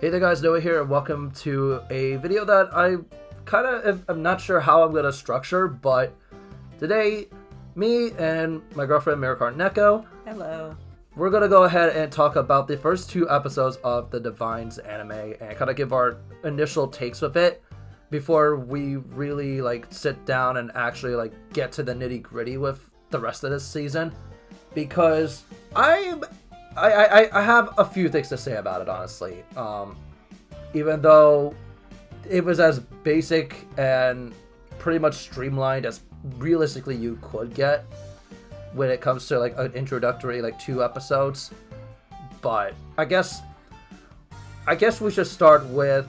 Hey there guys, Noah here, and welcome to a video that I I'm not sure how I'm going to structure, but today, me and my girlfriend Maricar Neko, hello, we're going to go ahead and talk about the first two episodes of the DivineZ anime and kind of give our initial takes of it before we really sit down and actually get to the nitty gritty with the rest of this season, because I have a few things to say about it, honestly. Even though it was as basic and pretty much streamlined as realistically you could get when it comes to an introductory 2 episodes, but I guess we should start with.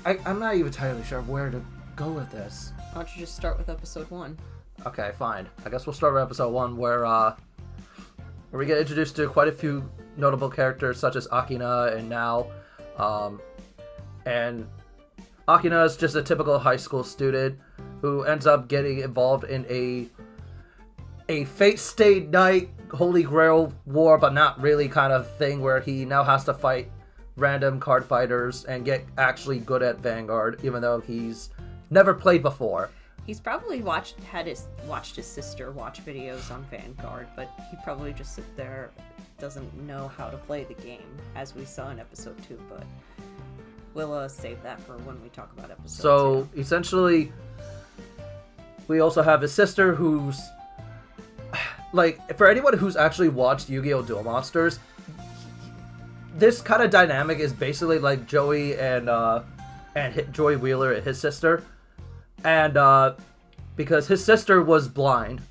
I'm not even entirely sure where to go with this. Why don't you just start with episode 1? Okay, fine. I guess we'll start with episode 1, where we get introduced to quite a few notable characters such as Akina and Now. And Akina is just a typical high school student who ends up getting involved in a fate stay night holy grail war, but not really kind of thing, where he now has to fight random card fighters and get actually good at Vanguard, even though he's never played before. He's probably watched his sister watch videos on Vanguard, but he probably just sit there, doesn't know how to play the game, as we saw in episode 2, but we'll save that for when we talk about episode 2. So, essentially, we also have his sister who's, for anyone who's actually watched Yu-Gi-Oh! Duel Monsters, this kind of dynamic is basically like Joey and Joey Wheeler and his sister. And because his sister was blind,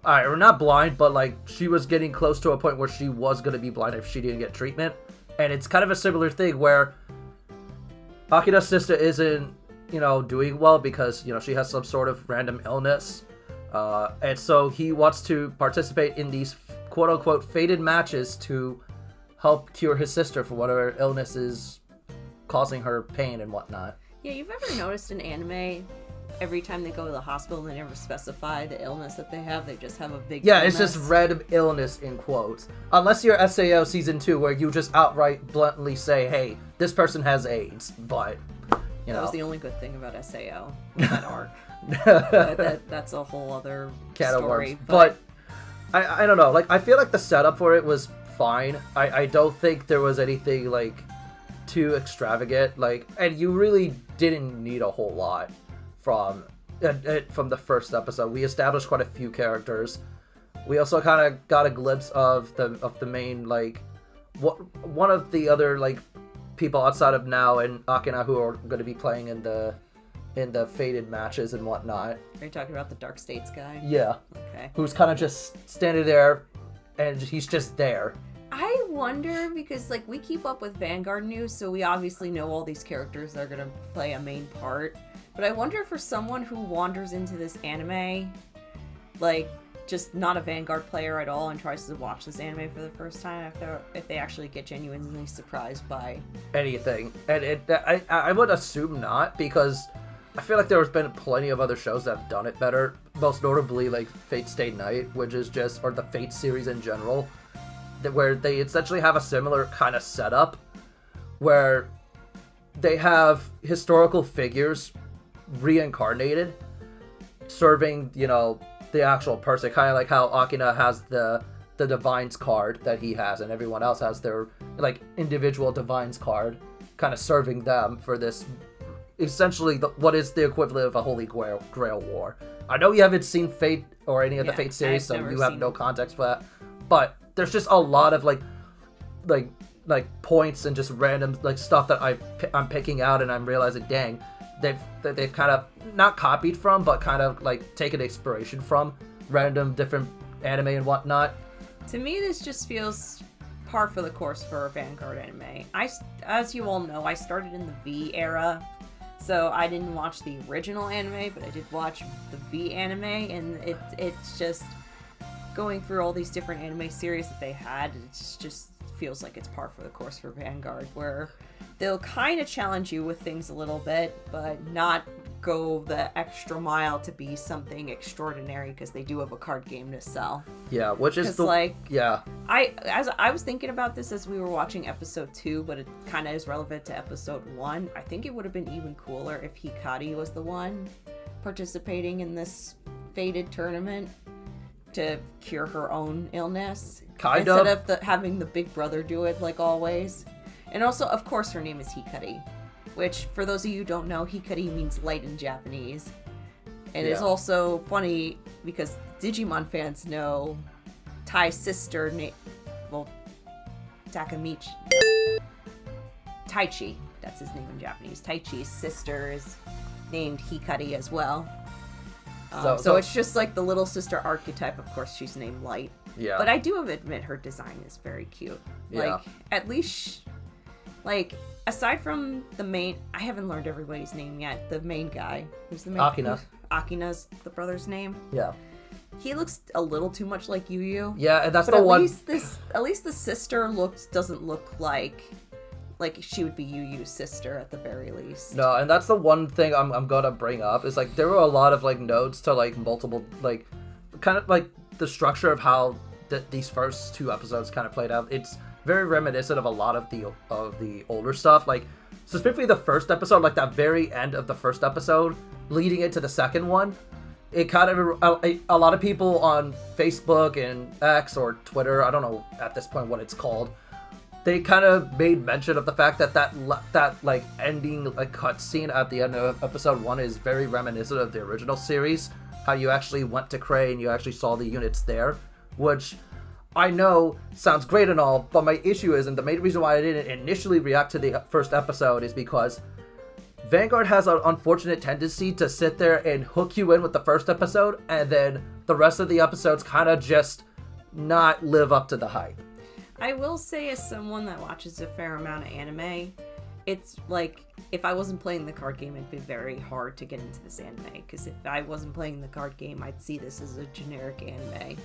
or not blind, but she was getting close to a point where she was going to be blind if she didn't get treatment. And it's kind of a similar thing where Akina's sister isn't, doing well because, she has some sort of random illness. And so he wants to participate in these quote-unquote fated matches to help cure his sister for whatever illness is causing her pain and whatnot. Yeah, you've ever noticed in anime, every time they go to the hospital, they never specify the illness that they have. They just have a big illness. It's just random illness in quotes. Unless you're SAO Season 2, where you just outright bluntly say, hey, this person has AIDS. But, That was the only good thing about SAO, that arc. That's a whole other can story. Of worms. But I don't know. I feel like the setup for it was fine. I don't think there was anything, too extravagant. And you really didn't need a whole lot from the first episode. We established quite a few characters. We also kind of got a glimpse of the main one of the other people outside of Now and Akina who are going to be playing in the fated matches and whatnot. Are you talking about the Dark States guy? Yeah. Okay. Who's kind of just standing there, and he's just there. I wonder, because we keep up with Vanguard news, so we obviously know all these characters that are going to play a main part. But I wonder, for someone who wanders into this anime, just not a Vanguard player at all and tries to watch this anime for the first time, if they actually get genuinely surprised by anything. And I would assume not, because I feel like there's been plenty of other shows that have done it better. Most notably, Fate Stay Night, which is just, or the Fate series in general, where they essentially have a similar kind of setup, where they have historical figures reincarnated serving the actual person, kind of like how Akina has the DivineZ card that he has, and everyone else has their individual DivineZ card, kind of serving them for this essentially what is the equivalent of a holy grail war. I know you haven't seen Fate or any of the Fate series, so you have no context for that, but there's just a lot of points and just random stuff that I'm picking out, and I'm realizing, dang, they've kind of not copied from, but kind of taken inspiration from random different anime and whatnot. To me, this just feels par for the course for a Vanguard anime. As you all know, I started in the V era, so I didn't watch the original anime, but I did watch the V anime, and it's just going through all these different anime series that they had. It just feels like it's par for the course for Vanguard, where they'll kind of challenge you with things a little bit, but not go the extra mile to be something extraordinary, because they do have a card game to sell. Yeah, which is I was thinking about this as we were watching episode 2, but it kind of is relevant to episode 1. I think it would have been even cooler if Hikari was the one participating in this fated tournament to cure her own illness. Instead of having the big brother do it like always. And also, of course, her name is Hikari, which, for those of you who don't know, Hikari means light in Japanese. And it's also funny because Digimon fans know Tai's sister, Takamichi. Taichi, that's his name in Japanese. Taichi's sister is named Hikari as well. So it's just like the little sister archetype. Of course, she's named Light. Yeah. But I do admit her design is very cute. Like, at least, like, aside from the main, I haven't learned everybody's name yet. The main guy, who's the main? Akina. Akina's the brother's name. Yeah. He looks a little too much like Yu Yu. Yeah, and that's the one. At least the sister doesn't look like she would be Yu Yu's sister at the very least. No, and that's the one thing I'm gonna bring up is like there were a lot of like nodes to like multiple like kind of like the structure of how these first 2 episodes kind of played out. It's very reminiscent of a lot of the older stuff. Like specifically the first episode, like that very end of the first episode, leading into the second one. It kind of a lot of people on Facebook and X or Twitter, I don't know at this point what it's called, they kind of made mention of the fact that like ending like cutscene at the end of episode 1 is very reminiscent of the original series. How you actually went to Cray and you actually saw the units there, which I know sounds great and all, but my issue is, and the main reason why I didn't initially react to the first episode is because Vanguard has an unfortunate tendency to sit there and hook you in with the first episode, and then the rest of the episodes kind of just not live up to the hype. I will say, as someone that watches a fair amount of anime, it's like, if I wasn't playing the card game, it'd be very hard to get into this anime, because if I wasn't playing the card game, I'd see this as a generic anime.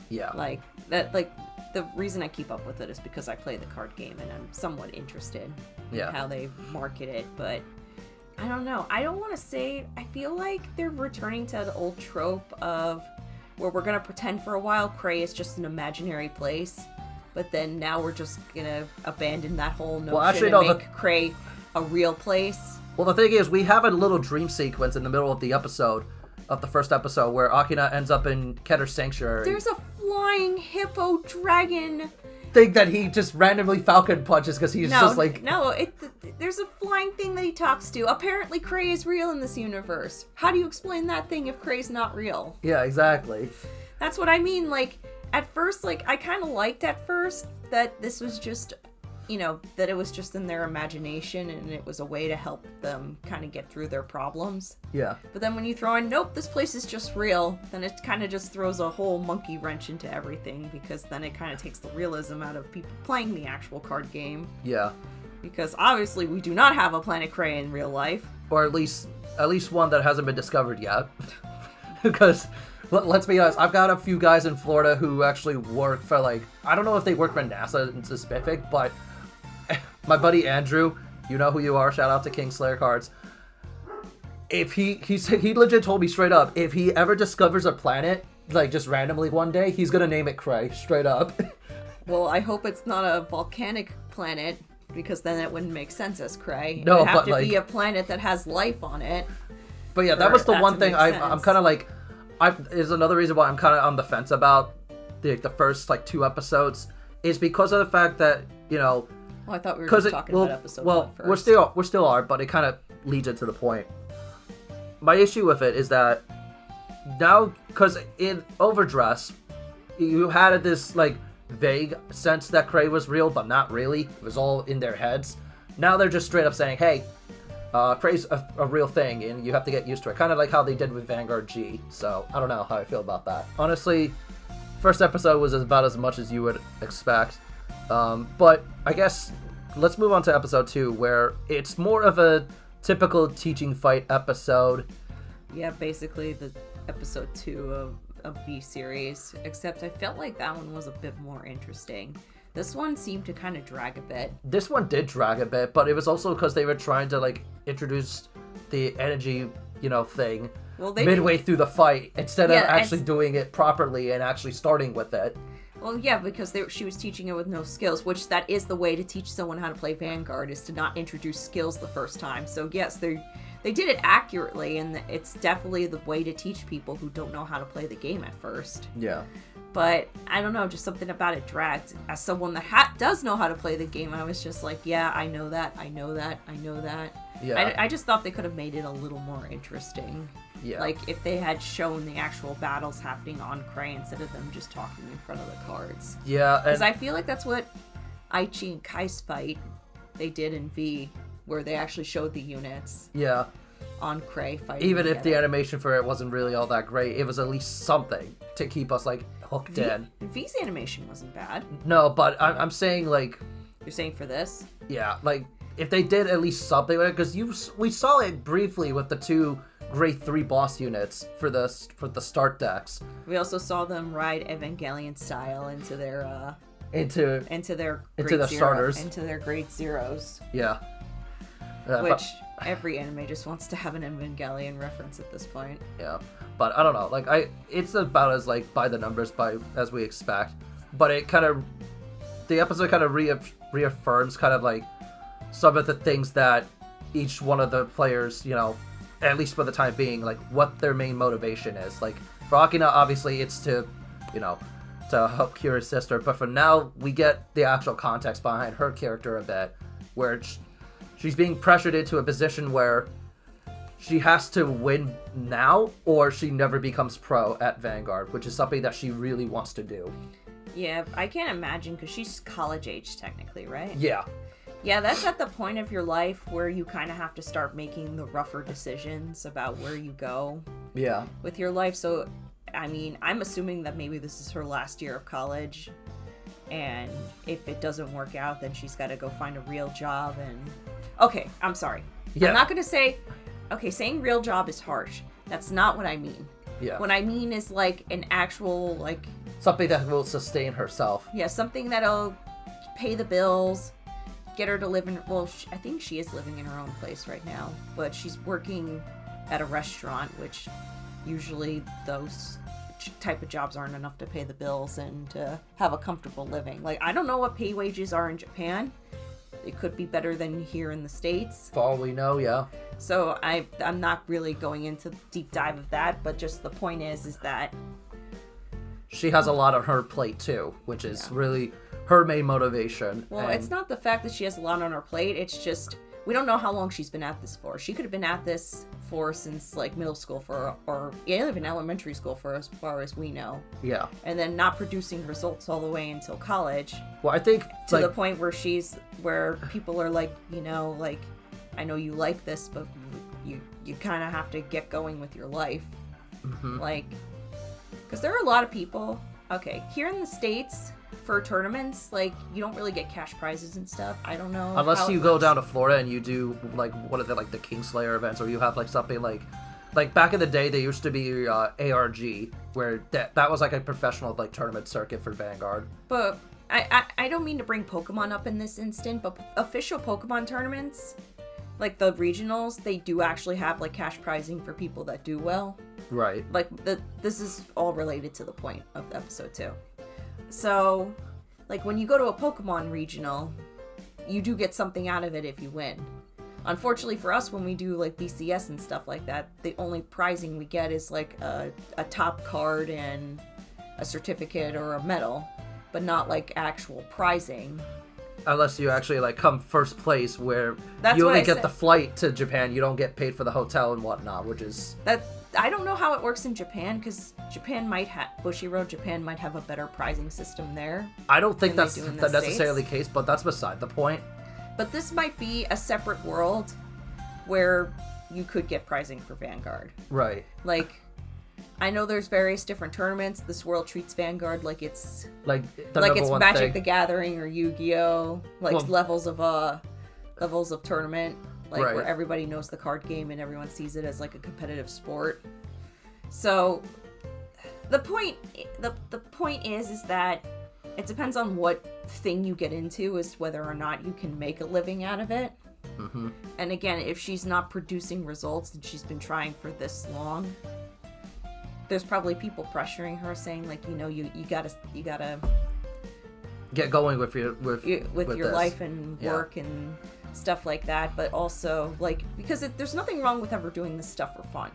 Yeah. Like, that, like, the reason I keep up with it is because I play the card game, and I'm somewhat interested in how they market it, but I don't know. I don't want to say, I feel like they're returning to the old trope of where we're going to pretend for a while Cray is just an imaginary place, but then now we're just going to abandon that whole notion and make Cray a real place. Well, the thing is, we have a little dream sequence in the middle of the episode, of the first episode, where Akina ends up in Ketter's Sanctuary. There's a flying hippo dragon thing that he just randomly falcon punches because he's just like... No, there's a flying thing that he talks to. Apparently Cray is real in this universe. How do you explain that thing if Cray's not real? Yeah, exactly. That's what I mean. Like, at first, like, I kind of liked at first that this was just, you know, that it was just in their imagination and it was a way to help them kind of get through their problems. Yeah. But then when you throw in, nope, this place is just real, then it kind of just throws a whole monkey wrench into everything, because then it kind of takes the realism out of people playing the actual card game. Yeah. Because obviously we do not have a Planet Cray in real life. Or at least one that hasn't been discovered yet. Because... let's be honest, I've got a few guys in Florida who actually work for, like, I don't know if they work for NASA in specific, but my buddy Andrew, you know who you are, shout out to Kingslayer Cards. If he legit told me straight up, if he ever discovers a planet, like, just randomly one day, he's gonna name it Cray, straight up. Well, I hope it's not a volcanic planet, because then it wouldn't make sense as Cray. No, it would have to be a planet that has life on it. But yeah, that was the one thing I'm kind of like... is another reason why I'm kind of on the fence about the first, like, 2 episodes, is because of the fact that, you know... Well, I thought we were just talking about episode 1 first. we still are, but it kind of leads into the point. My issue with it is that now, because in Overdress, you had this, like, vague sense that Cray was real, but not really. It was all in their heads. Now they're just straight up saying, hey... Cray's a real thing, and you have to get used to it. Kind of like how they did with Vanguard G. So, I don't know how I feel about that. Honestly, first episode was about as much as you would expect. But I guess let's move on to episode 2, where it's more of a typical teaching fight episode. Yeah, basically the episode 2 of V-Series, except I felt like that one was a bit more interesting. This one seemed to kind of drag a bit. This one did drag a bit, but it was also because they were trying to, like, introduce the energy, thing midway through the fight instead of actually doing it properly and actually starting with it. Well, yeah, because she was teaching it with no skills, which that is the way to teach someone how to play Vanguard, is to not introduce skills the first time. So yes, they did it accurately, and it's definitely the way to teach people who don't know how to play the game at first. Yeah. But I don't know, just something about it dragged. As someone that does know how to play the game, I was just like, yeah, I know that. Yeah. I just thought they could have made it a little more interesting. Yeah. Like, if they had shown the actual battles happening on Cray instead of them just talking in front of the cards. Yeah. Because I feel like that's what Aichi and Kai's fight they did in V, where they actually showed the units. Yeah. On Cray fighting Even together. if the animation for it wasn't really all that great, it was at least something to keep us, like, hooked in. V's animation wasn't bad. No, but I'm saying, like... You're saying for this? Yeah, like, if they did at least something with it, because we saw it briefly with the 2 Grade 3 boss units for the start decks. We also saw them ride Evangelion style into their into their starters, into their grade zeros. Yeah. Which every anime just wants to have an Evangelion reference at this point. Yeah, but I don't know. Like, it's about as, like, by the numbers as we expect, but the episode kind of reaffirms kind of, like, some of the things that each one of the players, at least for the time being, like, what their main motivation is. Like, for Akina, obviously, it's to help cure his sister, but for now, we get the actual context behind her character a bit, where she's being pressured into a position where she has to win now, or she never becomes pro at Vanguard, which is something that she really wants to do. Yeah, I can't imagine, because she's college age, technically, right? Yeah. Yeah, that's at the point of your life where you kind of have to start making the rougher decisions about where you go. Yeah. With your life. So, I mean, I'm assuming that maybe this is her last year of college. And if it doesn't work out, then she's got to go find a real job. And okay, I'm sorry. Yeah. I'm not going to say... Okay, saying real job is harsh. That's not what I mean. Yeah. What I mean is, like, an actual, like... Something that will sustain herself. Yeah, something that'll pay the bills... Get her to live in... Well, I think she is living in her own place right now. But she's working at a restaurant, which usually those type of jobs aren't enough to pay the bills and to have a comfortable living. Like, I don't know what pay wages are in Japan. It could be better than here in the States. For all we know, yeah. So I'm not really going into the deep dive of that, but just the point is that... She has a lot on her plate, too, which is really... her main motivation. Well, it's not the fact that she has a lot on her plate. It's just, we don't know how long she's been at this for. She could have been at this for since, like, middle school or even elementary school for as far as we know. Yeah. And then not producing results all the way until college. Well, I think... To the point where people are like, like, I know you like this, but you kind of have to get going with your life. Mm-hmm. Like, because there are a lot of people... Okay, here in the States... For tournaments, like, you don't really get cash prizes and stuff. I don't know. Unless you go down to Florida and you do, like, what are they, like, the Kingslayer events, or you have, like, something like back in the day, there used to be ARG, where that was, like, a professional, like, tournament circuit for Vanguard. But I don't mean to bring Pokemon up in this instant, but official Pokemon tournaments, like the regionals, they do actually have, like, cash prizing for people that do well. Right. Like, this is all related to the point of episode 2. So, like, when you go to a Pokemon regional, you do get something out of it if you win. Unfortunately for us, when we do, like, BCS and stuff like that, the only prizing we get is, like, a top card and a certificate or a medal, but not, like, actual prizing. Unless you actually, like, come first place, where you only get the flight to Japan, you don't get paid for the hotel and whatnot, which is... I don't know how it works in Japan, because Bushiroad Japan might have a better prizing system there. I don't think that's necessarily the case, but that's beside the point. But this might be a separate world where you could get prizing for Vanguard. Right. Like, I know there's various different tournaments. This world treats Vanguard like it's... Like it's Magic the Gathering or Yu-Gi-Oh! Like, levels of tournament. Like, right. Where everybody knows the card game and everyone sees it as, like, a competitive sport. So, the point is that it depends on what thing you get into is whether or not you can make a living out of it. Mm-hmm. And again, if she's not producing results and she's been trying for this long, there's probably people pressuring her, saying like, you know, you gotta get going with your this. Life and work and stuff like that. But also like, because there's nothing wrong with ever doing this stuff for fun,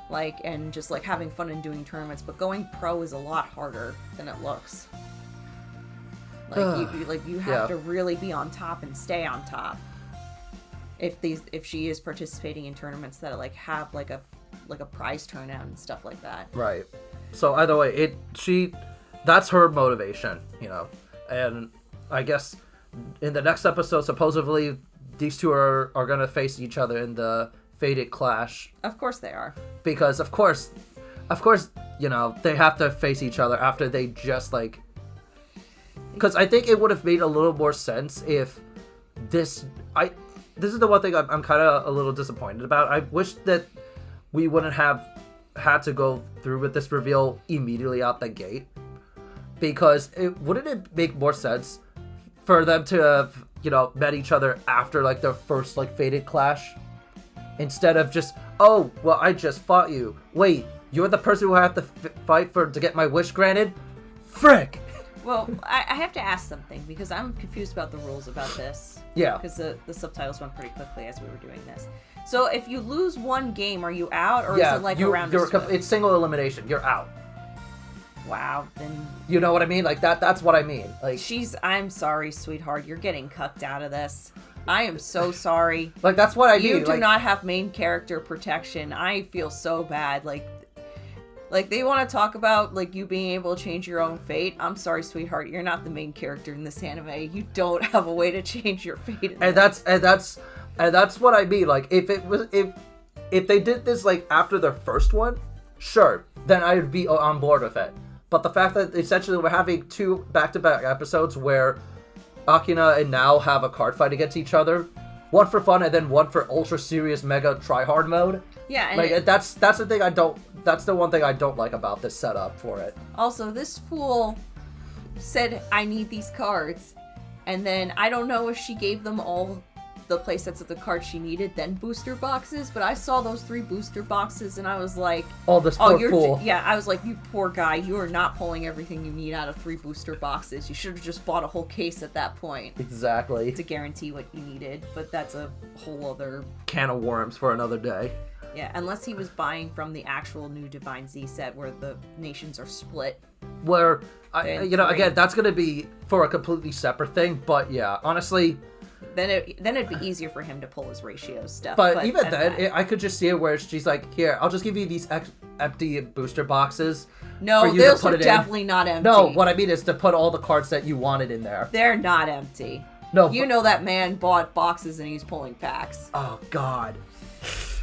like, and just like having fun and doing tournaments. But going pro is a lot harder than it looks. Like you have to really be on top and stay on top. If she is participating in tournaments that like have like a prize turnout and stuff like that. Right. So either way, that's her motivation, you know. And I guess in the next episode, supposedly these two are gonna face each other in the Fated Clash. Of course they are. Because of course, you know, they have to face each other after they just like. Because I think it would have made a little more sense if this is the one thing I'm kind of a little disappointed about. I wish that we wouldn't have had to go through with this reveal immediately out the gate. Because wouldn't it make more sense for them to have, you know, met each other after like their first like Fated Clash? Instead of just, oh, well, I just fought you. Wait, you're the person who I have to fight to get my wish granted? Frick! Well, I have to ask something, because I'm confused about the rules about this. Yeah. Because the subtitles went pretty quickly as we were doing this. So if you lose one game, are you out, or is it like a round of split? It's single elimination. You're out. Wow, then... You know what I mean? Like, that's what I mean. Like, I'm sorry, sweetheart. You're getting cucked out of this. I am so sorry. Like, that's what I mean. You do not have main character protection. I feel so bad. Like, they want to talk about, like, you being able to change your own fate. I'm sorry, sweetheart. You're not the main character in this anime. You don't have a way to change your fate. And that's what I mean. Like, if they did this, like, after their first one, sure, then I would be on board with it. But the fact that essentially we're having two back-to-back episodes where Akina and Nao have a card fight against each other, one for fun and then one for ultra serious mega try-hard mode. Yeah, and like that's the thing that's the one thing I don't like about this setup for it. Also, this fool said, I need these cards. And then I don't know if she gave them all the playsets of the cards she needed, then booster boxes, but I saw those 3 booster boxes and I was like, this poor fool. Yeah, I was like, you poor guy, you are not pulling everything you need out of 3 booster boxes. You should have just bought a whole case at that point. Exactly. To guarantee what you needed, but that's a whole other can of worms for another day. Yeah, unless he was buying from the actual new DivineZ set where the nations are split. Where, again, that's going to be for a completely separate thing, but yeah, honestly... Then it'd be easier for him to pull his ratio stuff. But even then, I could just see it where she's like, here, I'll just give you these empty booster boxes. No, those are definitely not empty. No, what I mean is to put all the cards that you wanted in there. They're not empty. No, you know that man bought boxes and he's pulling packs. Oh, God.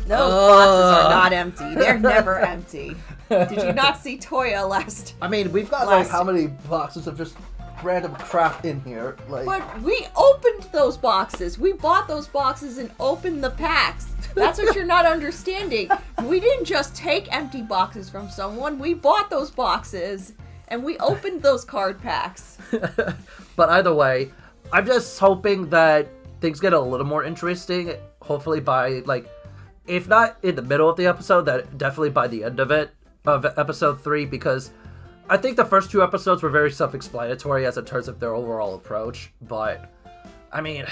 Those boxes are not empty. They're never empty. Did you not see Toya last? I mean, we've got like how many boxes of just random crap in here? Like, but we opened those boxes. We bought those boxes and opened the packs. That's what you're not understanding. We didn't just take empty boxes from someone. We bought those boxes and we opened those card packs. But either way, I'm just hoping that things get a little more interesting. Hopefully by like, if not in the middle of the episode, that definitely by the end of it, of episode 3, because I think the first 2 episodes were very self-explanatory as in terms of their overall approach. But I mean,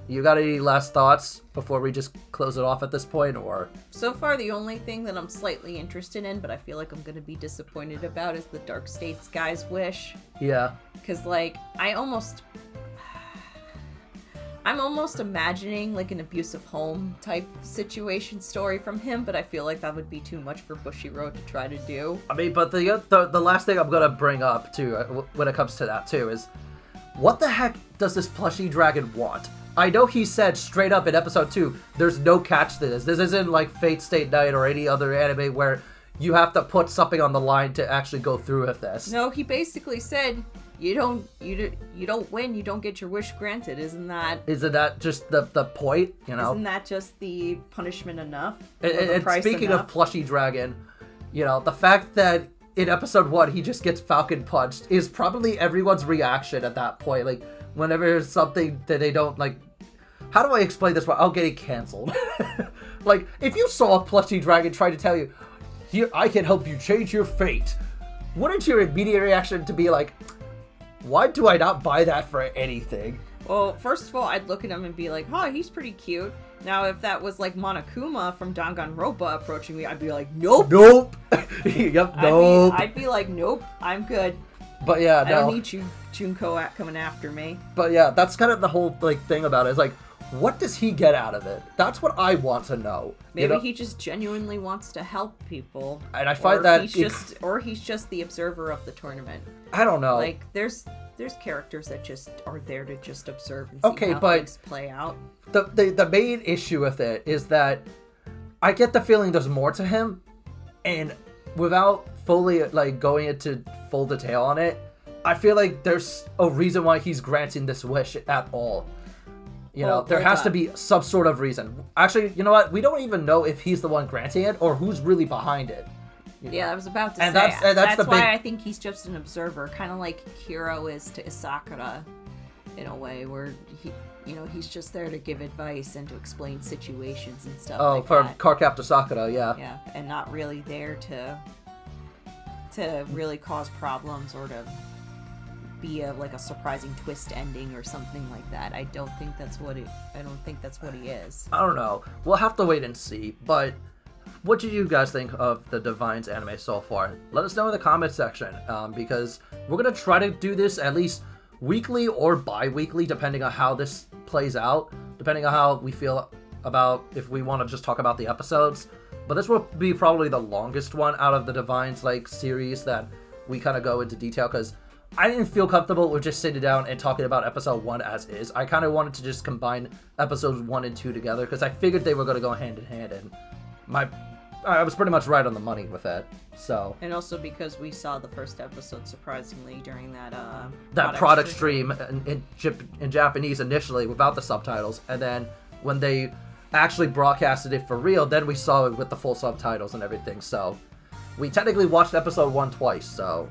you got any last thoughts before we just close it off at this point, or? So far, the only thing that I'm slightly interested in, but I feel like I'm going to be disappointed about, is the Dark States guy's wish. Yeah. Because, like, I'm almost imagining, like, an abusive home type situation story from him, but I feel like that would be too much for Bushiroad to try to do. I mean, but the last thing I'm going to bring up, too, when it comes to that, too, is what the heck does this plushy dragon want? I know he said straight up in episode 2, there's no catch to this. This isn't like Fate Stay Night or any other anime where you have to put something on the line to actually go through with this. No, he basically said, you don't win, you don't get your wish granted. Isn't that just the point, you know? Isn't that just the punishment enough? And speaking of plushy dragon, you know, the fact that in episode 1 he just gets Falcon punched is probably everyone's reaction at that point. Like, whenever there's something that they don't, like... How do I explain this without getting canceled? Like, if you saw a plushy dragon try to tell you, here, I can help you change your fate, wouldn't your immediate reaction to be like, why do I not buy that for anything? Well, first of all, I'd look at him and be like, oh, he's pretty cute. Now, if that was like Monokuma from Danganronpa approaching me, I'd be like, nope. Nope. Yep, nope. I'd be like, nope, I'm good. But yeah, I don't need Junko coming after me. But yeah, that's kind of the whole like thing about it. Is like, what does he get out of it? That's what I want to know. Maybe he just genuinely wants to help people. And I find that he's just the observer of the tournament. I don't know. Like, there's characters that just are there to just observe and see how things play out. The main issue with it is that I get the feeling there's more to him, and without fully like going into full detail on it, I feel like there's a reason why he's granting this wish at all. You know, there has to be some sort of reason. Actually, you know what? We don't even know if he's the one granting it or who's really behind it. Yeah, I was about to say. That's why I think he's just an observer, kind of like Hiro is to Isakura, in a way, where he's just there to give advice and to explain situations and stuff. Oh, for Cardcaptor Sakura, yeah. Yeah, and not really there to really cause problems or to be a surprising twist ending or something like that. I don't think that's what he is. I don't know. We'll have to wait and see. But what do you guys think of the DivineZ anime so far? Let us know in the comment section, because we're gonna try to do this at least weekly or bi-weekly, depending on how this plays out, depending on how we feel about if we want to just talk about the episodes. But this will be probably the longest one out of the DivineZ series that we kind of go into detail, because I didn't feel comfortable with just sitting down and talking about episode 1 as is. I kind of wanted to just combine episodes 1 and 2 together, because I figured they were going to go hand in hand, and I was pretty much right on the money with that. So, and also because we saw the first episode surprisingly during that product stream in Japanese initially without the subtitles, and then when they actually broadcasted it for real, then we saw it with the full subtitles and everything. So we technically watched episode 1 twice. So,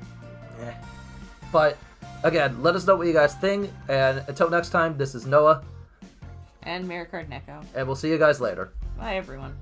But again, let us know what you guys think, and until next time, this is Noah and Maricard Neko, and we'll see you guys later. Bye everyone.